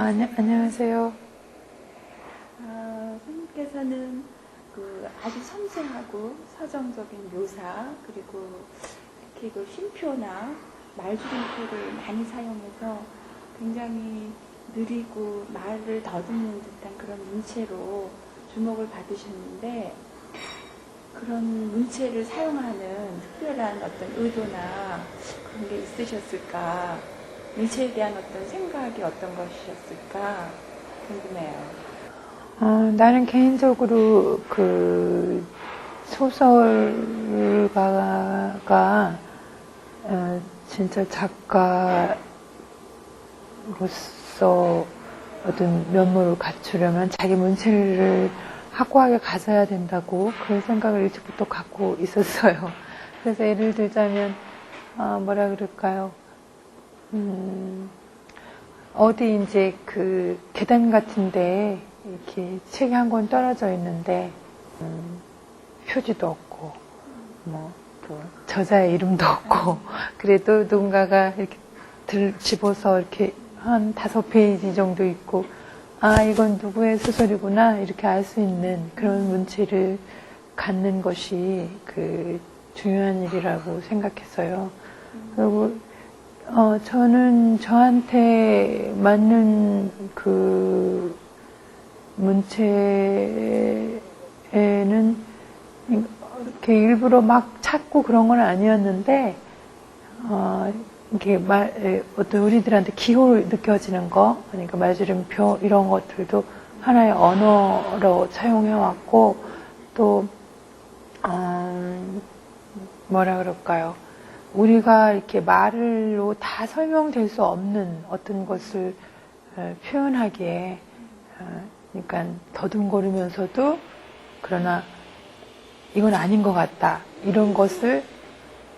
안녕하세요. 선생님께서는 아주 섬세하고 서정적인 묘사, 그리고 특히 쉼표나 말줄임표를 많이 사용해서 굉장히 느리고 말을 더듬는 듯한 그런 문체로 주목을 받으셨는데, 그런 문체를 사용하는 특별한 어떤 의도나 그런 게 있으셨을까? 문체에 대한 어떤 생각이 어떤 것이었을까 궁금해요. 나는 개인적으로 소설가가 진짜 작가로서 어떤 면모를 갖추려면 자기 문체를 확고하게 가져야 된다고 그런 생각을 일찍부터 갖고 있었어요. 그래서 예를 들자면 뭐라 그럴까요? 어디 이제 계단 같은데 이렇게 책이 한 권 떨어져 있는데 표지도 없고 또 저자의 이름도 없고 그래도 누군가가 이렇게 집어서 이렇게 한 5페이지 정도 있고 이건 누구의 소설이구나 이렇게 알 수 있는 그런 문체를 갖는 것이 중요한 일이라고 생각했어요. 그리고 저는 저한테 맞는 문체에는 이렇게 일부러 막 찾고 그런 건 아니었는데, 이게 어떤 우리들한테 기호를 느껴지는 거, 그러니까 말줄임표 이런 것들도 하나의 언어로 사용해왔고, 또, 뭐라 그럴까요? 우리가 이렇게 말로 다 설명될 수 없는 어떤 것을 표현하기에, 그러니까 더듬거리면서도 그러나 이건 아닌 것 같다. 이런 것을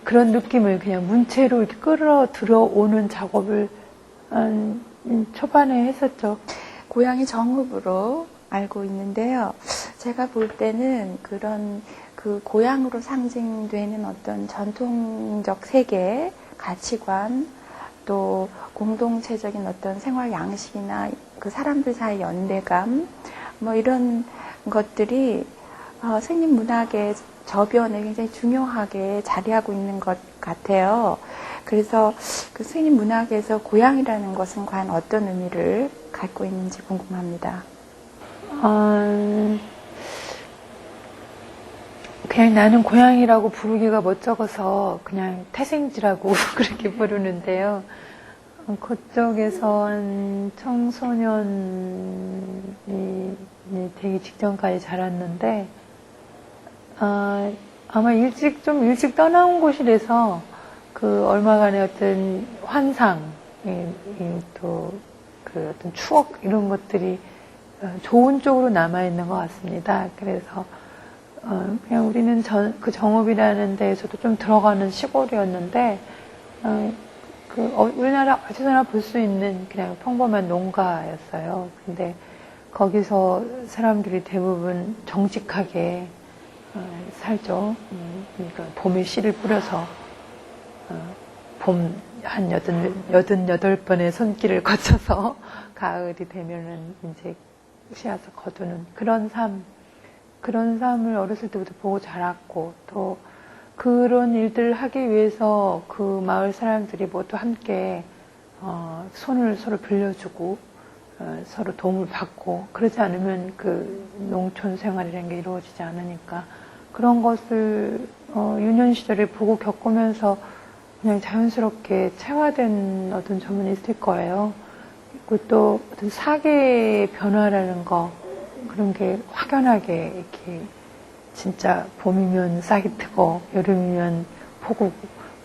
그런 느낌을 그냥 문체로 이렇게 끌어들어오는 작업을 초반에 했었죠. 고향이 정읍으로 알고 있는데요. 제가 볼 때는 그런 고향으로 상징되는 어떤 전통적 세계, 가치관, 또 공동체적인 어떤 생활 양식이나 사람들 사이 연대감, 이런 것들이 선생님 문학의 저변에 굉장히 중요하게 자리하고 있는 것 같아요. 그래서 선생님 문학에서 고향이라는 것은 과연 어떤 의미를 갖고 있는지 궁금합니다. 그냥 나는 고향이라고 부르기가 멋쩍어서 그냥 태생지라고 그렇게 부르는데요. 그쪽에서 한 청소년이 되기 직전까지 자랐는데, 아마 좀 일찍 떠나온 곳이라서 얼마간의 어떤 환상, 또 어떤 추억 이런 것들이 좋은 쪽으로 남아있는 것 같습니다. 그래서 그냥 우리는 정읍이라는 데에서도 좀 들어가는 시골이었는데, 우리나라 어디서나 볼 수 있는 그냥 평범한 농가였어요. 근데 거기서 사람들이 대부분 정직하게 살죠. 그러니까 봄에 씨를 뿌려서 봄 한 88번의 손길을 거쳐서 가을이 되면은 이제 씨앗을 거두는 그런 삶을 어렸을 때부터 보고 자랐고, 또 그런 일들을 하기 위해서 마을 사람들이 모두 함께 손을 서로 빌려주고 서로 도움을 받고, 그러지 않으면 농촌 생활이라는 게 이루어지지 않으니까 그런 것을 유년 시절에 보고 겪으면서 그냥 자연스럽게 체화된 어떤 점은 있을 거예요. 그리고 또 어떤 사계의 변화라는 거, 그런 게 확연하게 이렇게 진짜 봄이면 싹이 트고 여름이면 폭우고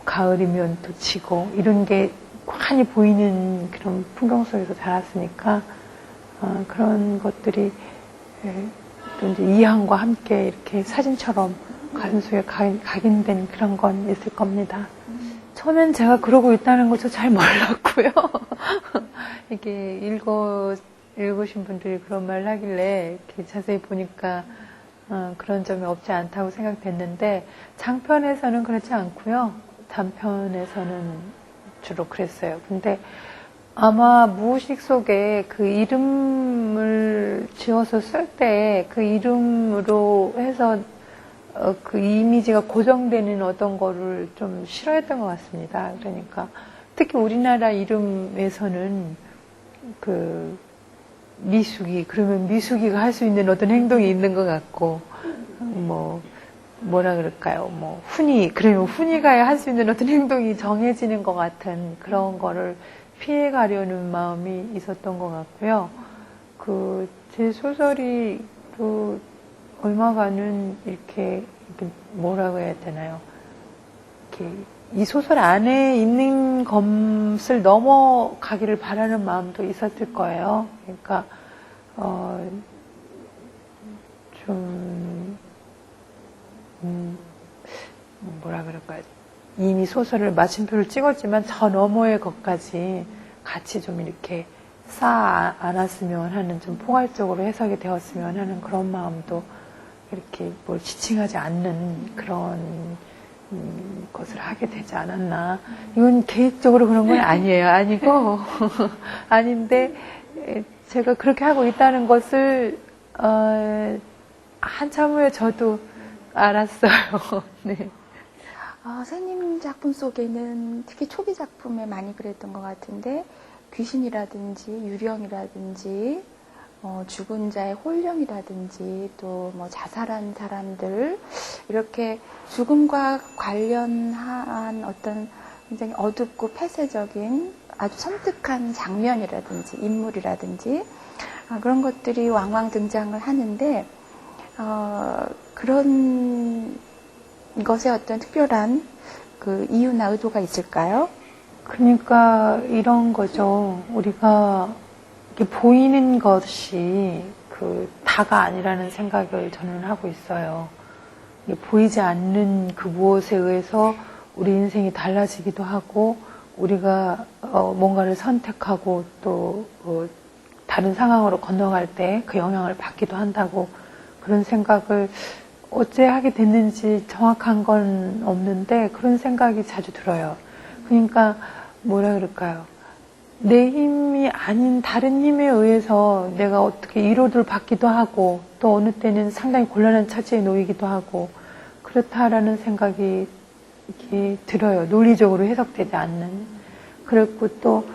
가을이면 또 지고 이런 게 환히 보이는 그런 풍경 속에서 자랐으니까 그런 것들이 또 이제 이향과 함께 이렇게 사진처럼 가슴속에 각인된 그런 건 있을 겁니다. 처음엔 제가 그러고 있다는 걸 잘 몰랐고요. 이렇게 읽으신 분들이 그런 말을 하길래 이렇게 자세히 보니까 그런 점이 없지 않다고 생각됐는데, 장편에서는 그렇지 않고요. 단편에서는 주로 그랬어요. 근데 아마 무의식 속에 그 이름을 지어서 쓸 때 그 이름으로 해서 그 이미지가 고정되는 어떤 거를 좀 싫어했던 것 같습니다. 그러니까 특히 우리나라 이름에서는 그 미숙이, 그러면 미숙이가 할 수 있는 어떤 행동이 있는 것 같고, 뭐라 그럴까요? 훈이, 그러면 훈이가 할 수 있는 어떤 행동이 정해지는 것 같은 그런 거를 피해 가려는 마음이 있었던 것 같고요. 제 소설이 얼마간은 이렇게 뭐라고 해야 되나요? 이렇게 이 소설 안에 있는 것을 넘어가기를 바라는 마음도 있었을 거예요. 그러니까, 뭐라 그럴까요? 이미 소설을 마침표를 찍었지만 저 너머의 것까지 같이 좀 이렇게 쌓아 안았으면 하는, 좀 포괄적으로 해석이 되었으면 하는 그런 마음도 이렇게 뭘 지칭하지 않는 그런 것을 하게 되지 않았나. 이건 계획적으로 그런 건 아니에요. 아니고, 아닌데, 제가 그렇게 하고 있다는 것을, 한참 후에 저도 알았어요. 네. 선생님 작품 속에는 특히 초기 작품에 많이 그랬던 것 같은데, 귀신이라든지 유령이라든지, 죽은 자의 홀령이라든지 또 자살한 사람들, 이렇게 죽음과 관련한 어떤 굉장히 어둡고 폐쇄적인 아주 섬뜩한 장면이라든지 인물이라든지 그런 것들이 왕왕 등장을 하는데, 그런 것에 어떤 특별한 그 이유나 의도가 있을까요? 그러니까 이런 거죠. 우리가 이렇게 보이는 것이 다가 아니라는 생각을 저는 하고 있어요. 보이지 않는 그 무엇에 의해서 우리 인생이 달라지기도 하고, 우리가 뭔가를 선택하고 또 다른 상황으로 건너갈 때 그 영향을 받기도 한다고, 그런 생각을 어째 하게 됐는지 정확한 건 없는데 그런 생각이 자주 들어요. 그러니까 뭐라 그럴까요? 내 힘이 아닌 다른 힘에 의해서 내가 어떻게 위로를 받기도 하고, 또 어느 때는 상당히 곤란한 처지에 놓이기도 하고, 그렇다라는 생각이 이렇게 들어요. 논리적으로 해석되지 않는. 그리고 또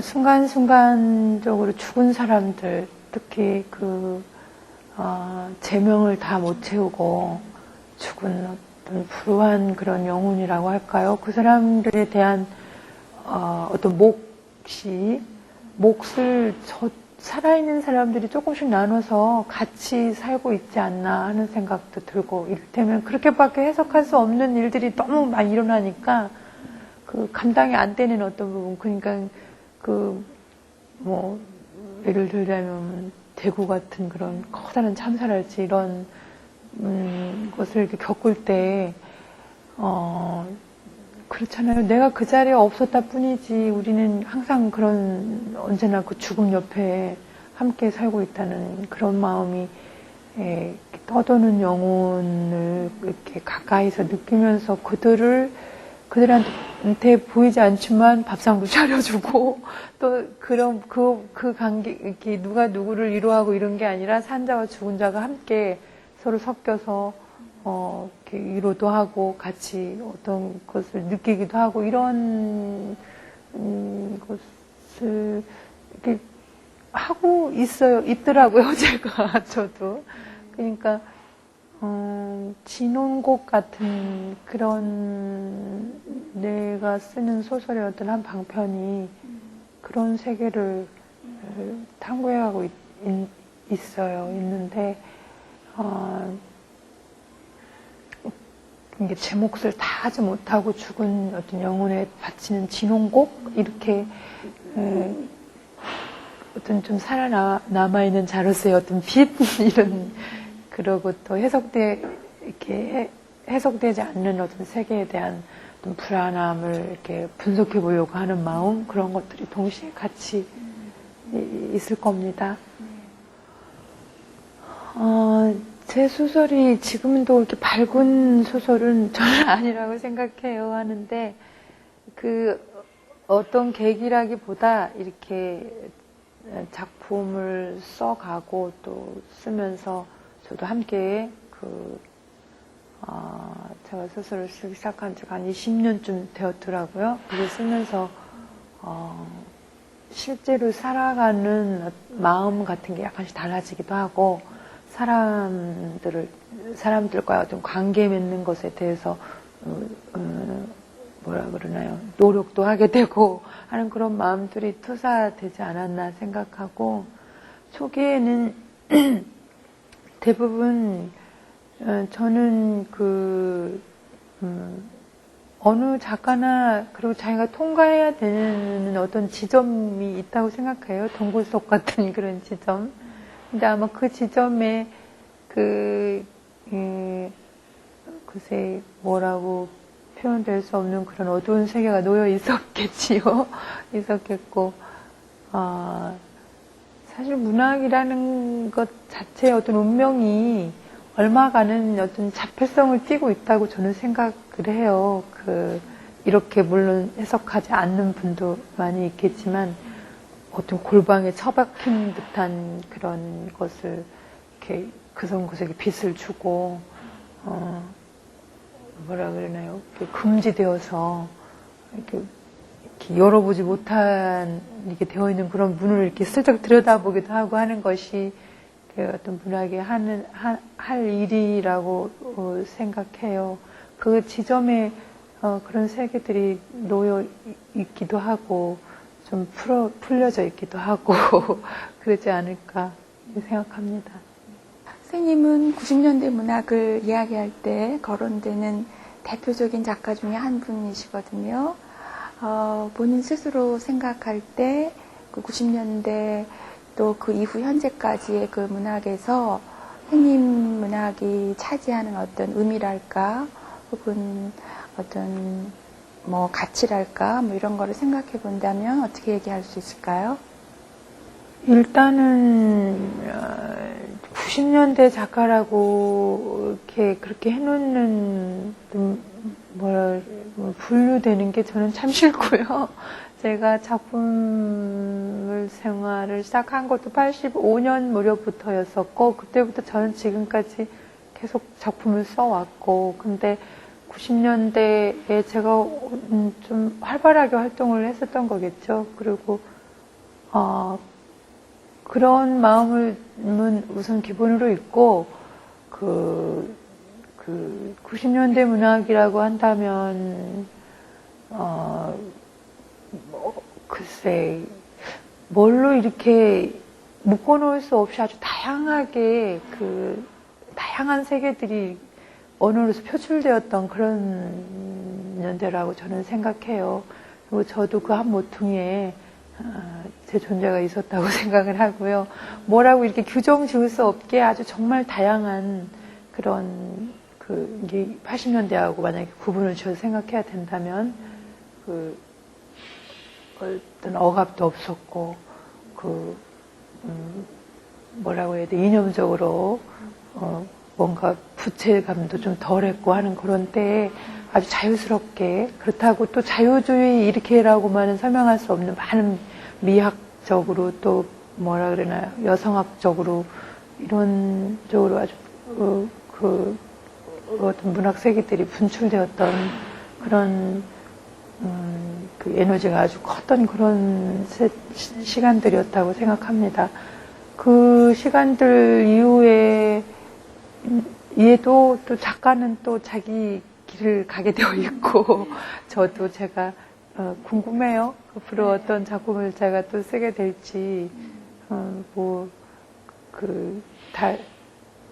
순간순간적으로 죽은 사람들, 특히 제명을 다 못 채우고 죽은 어떤 불우한 그런 영혼이라고 할까요? 그 사람들에 대한 어떤 몫을 살아있는 사람들이 조금씩 나눠서 같이 살고 있지 않나 하는 생각도 들고, 이를테면 그렇게밖에 해석할 수 없는 일들이 너무 많이 일어나니까 감당이 안 되는 어떤 부분, 그러니까 예를 들자면 대구 같은 그런 커다란 참사랄지 이런 것을 이렇게 겪을 때 그렇잖아요. 내가 그 자리에 없었다 뿐이지 우리는 항상 언제나 그 죽음 옆에 함께 살고 있다는 그런 마음이 떠도는 영혼을 이렇게 가까이서 느끼면서 그들한테 보이지 않지만 밥상도 차려주고, 또 그 관계, 이렇게 누가 누구를 위로하고 이런 게 아니라 산자와 죽은 자가 함께 서로 섞여서 이렇게 위로도 하고 같이 어떤 것을 느끼기도 하고, 이런 것을 이렇게 하고 있더라고요, 제가. 저도. 그러니까 진혼곡 같은 그런 내가 쓰는 소설의 어떤 한 방편이 그런 세계를 탐구해가고 있는데, 이게 제 몫을 다 하지 못하고 죽은 어떤 영혼에 바치는 진혼곡? 이렇게, 어떤 좀 살아남아있는 자로서의 어떤 빛? 그러고 또 해석되지 않는 어떤 세계에 대한 어떤 불안함을 이렇게 분석해 보려고 하는 마음, 그런 것들이 동시에 같이 있을 겁니다. 제 소설이 지금도 이렇게 밝은 소설은 저는 아니라고 생각해요. 하는데, 어떤 계기라기보다 이렇게 작품을 써가고 또 쓰면서 저도 함께 제가 스스로 쓰기 시작한 지가 한 20년쯤 되었더라고요. 그걸 쓰면서 실제로 살아가는 마음 같은 게 약간씩 달라지기도 하고 사람들과의 어떤 관계 맺는 것에 대해서 뭐라 그러나요? 노력도 하게 되고 하는 그런 마음들이 투사되지 않았나 생각하고 초기에는 대부분 저는 어느 작가나 그리고 자기가 통과해야 되는 어떤 지점이 있다고 생각해요. 동굴 속 같은 그런 지점. 근데 아마 그 지점에 글쎄 뭐라고 표현될 수 없는 그런 어두운 세계가 놓여 있었겠지요. 있었겠고, 사실 문학이라는 것 자체의 어떤 운명이 얼마간은 어떤 자폐성을 띠고 있다고 저는 생각을 해요. 이렇게 물론 해석하지 않는 분도 많이 있겠지만, 어떤 골방에 처박힌 듯한 그런 것을 이렇게 그성그석에 빛을 주고, 뭐라 그러나요? 금지되어서 이렇게 열어보지 못한 이렇게 되어 있는 그런 문을 이렇게 슬쩍 들여다보기도 하고 하는 것이 어떤 문학의 할 일이라고 생각해요. 그 지점에 그런 세계들이 놓여 있기도 하고 좀 풀려져 있기도 하고 그러지 않을까 생각합니다. 선생님은 90년대 문학을 이야기할 때 거론되는 대표적인 작가 중에 한 분이시거든요. 본인 스스로 생각할 때 그 90년대 또 그 이후 현재까지의 그 문학에서 선생님 문학이 차지하는 어떤 의미랄까 혹은 어떤 뭐 가치랄까 뭐 이런 거를 생각해 본다면 어떻게 얘기할 수 있을까요? 일단은 90년대 작가라고 이렇게 그렇게 해놓는 분류되는 게 저는 참 싫고요. 제가 작품 생활을 시작한 것도 85년 무렵부터였었고 그때부터 저는 지금까지 계속 작품을 써왔고 근데 90년대에 제가 좀 활발하게 활동을 했었던 거겠죠. 그리고 그런 마음은 우선 기본으로 있고, 90년대 문학이라고 한다면, 글쎄, 뭘로 이렇게 묶어놓을 수 없이 아주 다양하게 다양한 세계들이 언어로서 표출되었던 그런 연대라고 저는 생각해요. 그리고 저도 그 한 모퉁이에 제 존재가 있었다고 생각을 하고요. 뭐라고 이렇게 규정 지을 수 없게 아주 정말 다양한 그런 이게 80년대하고 만약에 구분을 지어서 생각해야 된다면 어떤 억압도 없었고 뭐라고 해야 돼 이념적으로 뭔가 부채감도 좀 덜했고 하는 그런 때에 아주 자유스럽게 그렇다고 또 자유주의 이렇게라고만은 설명할 수 없는 많은 미학적으로 또 뭐라 그러나요 여성학적으로 이런 쪽으로 아주 어떤 문학 세계들이 분출되었던 그런 그 에너지가 아주 컸던 그런 시간들이었다고 생각합니다. 그 시간들 이후에 얘도 또 작가는 또 자기 길을 가게 되어 있고 저도 제가 궁금해요. 앞으로 어떤 작품을 제가 또 쓰게 될지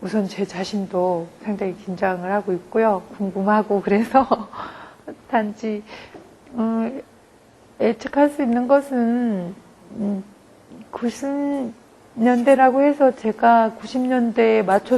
우선 제 자신도 상당히 긴장을 하고 있고요. 궁금하고 그래서 단지 예측할 수 있는 것은 90년대라고 해서 제가 90년대에 맞춰서